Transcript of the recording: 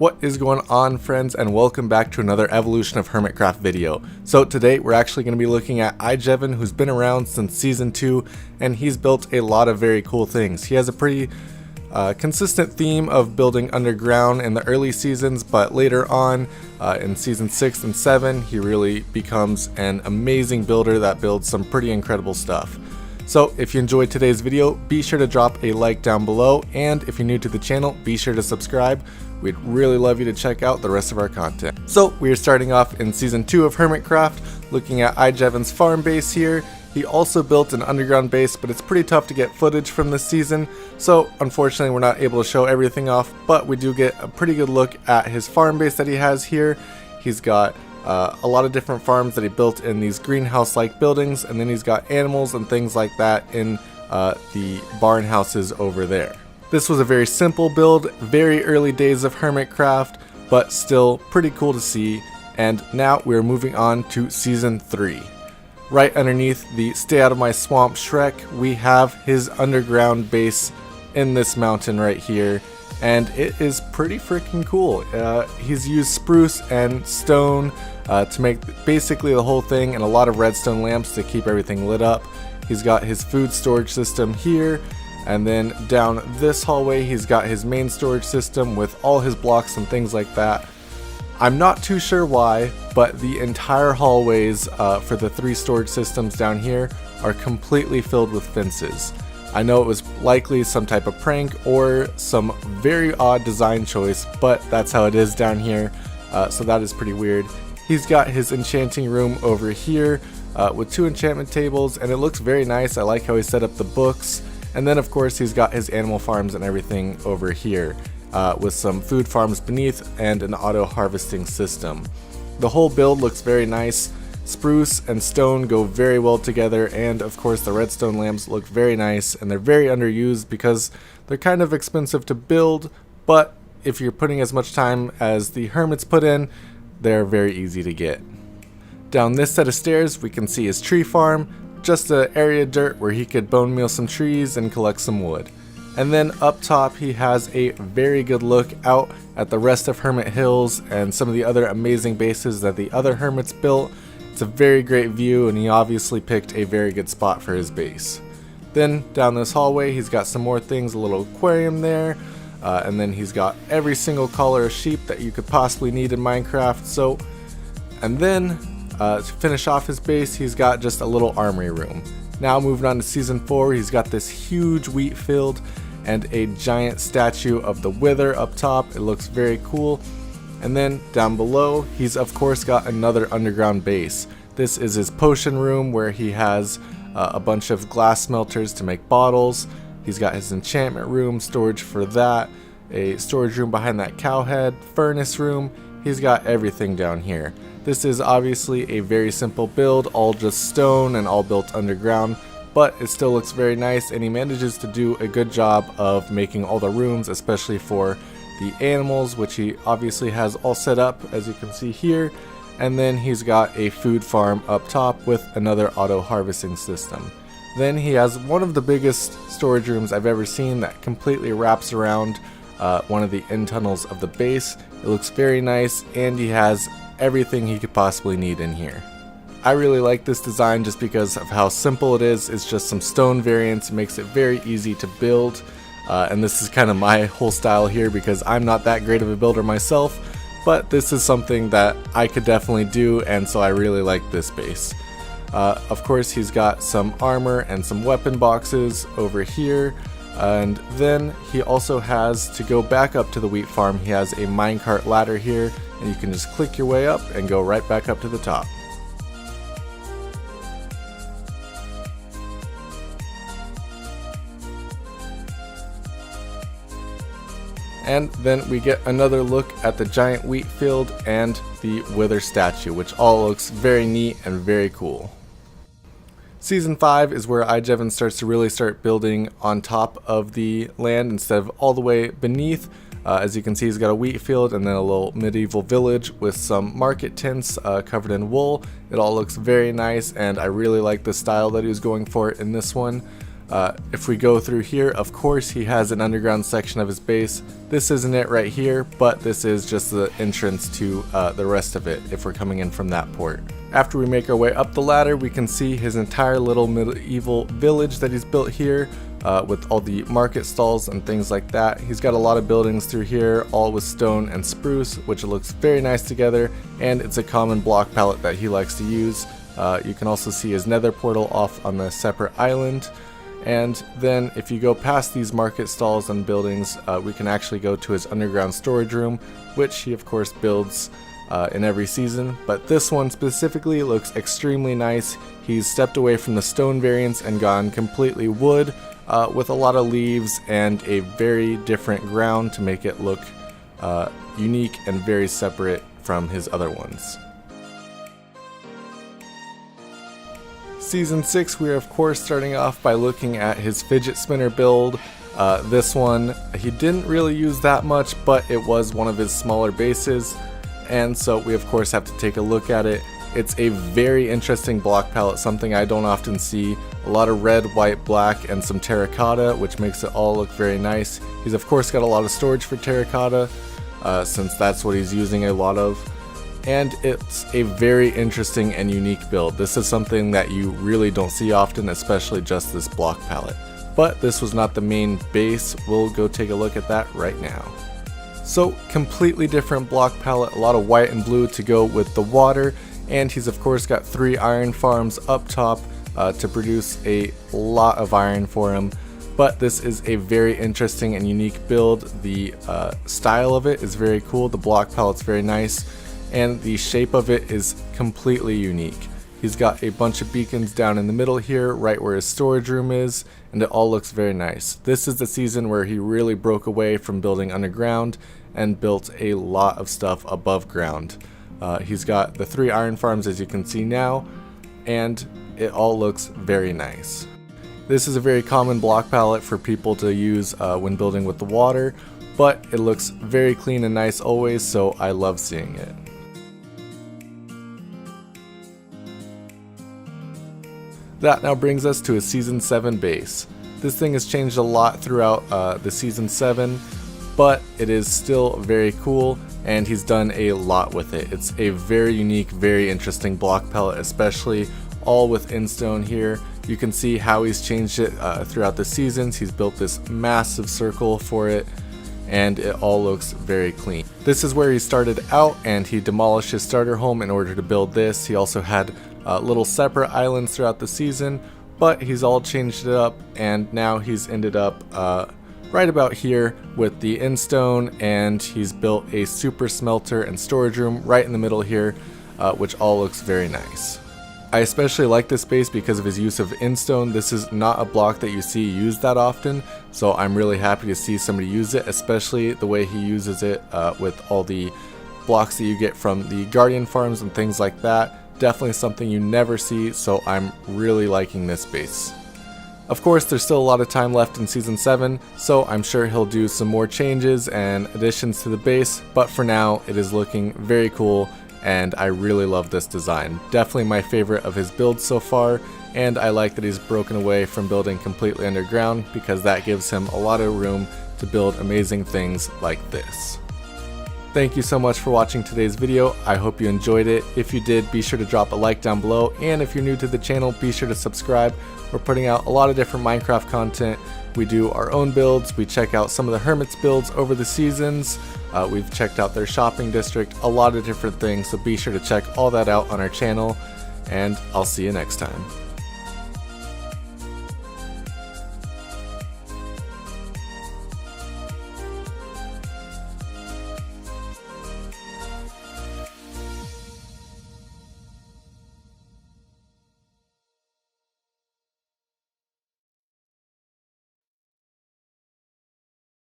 What is going on, friends, and welcome back to another Evolution of Hermitcraft video. So today we're actually going to be looking at iJevins, who's been around since season 2, and he's built a lot of very cool things. He has a pretty consistent theme of building underground in the early seasons, but later on in season 6 and 7 he really becomes an amazing builder that builds some pretty incredible stuff. So if you enjoyed today's video, be sure to drop a like down below, and if you're new to the channel, be sure to subscribe. We'd really love you to check out the rest of our content. So we are starting off in season 2 of Hermitcraft, looking at iJevins' farm base here. He also built an underground base, but it's pretty tough to get footage from this season, so unfortunately we're not able to show everything off, but we do get a pretty good look at his farm base that he has here. He's got a lot of different farms that he built in these greenhouse-like buildings, and then he's got animals and things like that in the barn houses over there. This was a very simple build, very early days of Hermitcraft, but still pretty cool to see. And now we're moving on to season 3. Right underneath the Stay Out of My Swamp Shrek, we have his underground base in this mountain right here, and it is pretty freaking cool. He's used spruce and stone to make basically the whole thing, and a lot of redstone lamps to keep everything lit up. He's got his food storage system here, and then down this hallway he's got his main storage system with all his blocks and things like that. I'm not too sure why, but the entire hallways for the 3 storage systems down here are completely filled with fences. I know it was likely some type of prank or some very odd design choice, but that's how it is down here, so that is pretty weird. He's got his enchanting room over here with 2 enchantment tables, and it looks very nice. I like how he set up the books. And then of course he's got his animal farms and everything over here with some food farms beneath and an auto harvesting system. The whole build looks very nice. Spruce and stone go very well together, and of course the redstone lamps look very nice, and they're very underused because they're kind of expensive to build, but if you're putting as much time as the hermits put in, they're very easy to get. Down this set of stairs we can see his tree farm, just an area of dirt where he could bone meal some trees and collect some wood. And then up top he has a very good look out at the rest of Hermit Hills and some of the other amazing bases that the other hermits built. It's a very great view, and he obviously picked a very good spot for his base. Then down this hallway he's got some more things, a little aquarium there, and then he's got every single color of sheep that you could possibly need in Minecraft. And then to finish off his base, he's got just a little armory room. Now moving on to season 4, he's got this huge wheat field and a giant statue of the Wither up top. It looks very cool. And then down below, he's of course got another underground base. This is his potion room where he has a bunch of glass smelters to make bottles. He's got his enchantment room, storage for that, a storage room behind that cow head, furnace room. He's got everything down here. This is obviously a very simple build, all just stone and all built underground, but it still looks very nice, and he manages to do a good job of making all the rooms, especially for the animals, which he obviously has all set up as you can see here. And then he's got a food farm up top with another auto harvesting system. Then he has one of the biggest storage rooms I've ever seen that completely wraps around one of the end tunnels of the base. It looks very nice, and he has everything he could possibly need in here. I really like this design just because of how simple it is. It's just some stone variants, makes it very easy to build, and this is kind of my whole style here because I'm not that great of a builder myself, but this is something that I could definitely do, and so I really like this base. Of course he's got some armor and some weapon boxes over here. And then he also has, to go back up to the wheat farm, he has a minecart ladder here, and you can just click your way up and go right back up to the top. And then we get another look at the giant wheat field and the Wither statue, which all looks very neat and very cool. Season 5 is where iJevins starts to really start building on top of the land instead of all the way beneath. As you can see, he's got a wheat field and then a little medieval village with some market tents covered in wool. It all looks very nice, and I really like the style that he was going for in this one. If we go through here, of course he has an underground section of his base. This isn't it right here, but this is just the entrance to the rest of it if we're coming in from that port. After we make our way up the ladder, we can see his entire little medieval village that he's built here, with all the market stalls and things like that. He's got a lot of buildings through here, all with stone and spruce, which looks very nice together, and it's a common block palette that he likes to use. You can also see his nether portal off on a separate island. And then if you go past these market stalls and buildings, we can actually go to his underground storage room, which he of course builds in every season, but this one specifically looks extremely nice. He's stepped away from the stone variants and gone completely wood, with a lot of leaves and a very different ground to make it look unique and very separate from his other ones. Season 6, we are of course starting off by looking at his fidget spinner build. This one, he didn't really use that much, but it was one of his smaller bases, and so we of course have to take a look at it. It's a very interesting block palette, something I don't often see. A lot of red, white, black, and some terracotta, which makes it all look very nice. He's of course got a lot of storage for terracotta, since that's what he's using a lot of. And it's a very interesting and unique build. This is something that you really don't see often, especially just this block palette. But this was not the main base. We'll go take a look at that right now. So completely different block palette, a lot of white and blue to go with the water, and he's of course got 3 iron farms up top to produce a lot of iron for him. But this is a very interesting and unique build. The style of it is very cool, the block palette's very nice, and the shape of it is completely unique. He's got a bunch of beacons down in the middle here, right where his storage room is, and it all looks very nice. This is the season where he really broke away from building underground and built a lot of stuff above ground. He's got the 3 iron farms as you can see now, and it all looks very nice. This is a very common block palette for people to use when building with the water, but it looks very clean and nice always, so I love seeing it. That now brings us to a Season 7 base. This thing has changed a lot throughout the Season 7, but it is still very cool, and he's done a lot with it. It's a very unique, very interesting block palette, especially all with Instone here. You can see how he's changed it throughout the seasons. He's built this massive circle for it, and it all looks very clean. This is where he started out, and he demolished his starter home in order to build this. He also had little separate islands throughout the season, but he's all changed it up, and now he's ended up right about here with the Instone, and he's built a super smelter and storage room right in the middle here, which all looks very nice. I especially like this base because of his use of Instone. This is not a block that you see used that often, so I'm really happy to see somebody use it, especially the way he uses it with all the blocks that you get from the Guardian farms and things like that. Definitely something you never see, so I'm really liking this base. Of course, there's still a lot of time left in Season 7, so I'm sure he'll do some more changes and additions to the base, but for now, it is looking very cool, and I really love this design. Definitely my favorite of his builds so far, and I like that he's broken away from building completely underground, because that gives him a lot of room to build amazing things like this. Thank you so much for watching today's video. I hope you enjoyed it. If you did, be sure to drop a like down below, and if you're new to the channel, be sure to subscribe. We're putting out a lot of different Minecraft content. We do our own builds, we check out some of the Hermit's builds over the seasons, we've checked out their shopping district, a lot of different things, so be sure to check all that out on our channel, and I'll see you next time.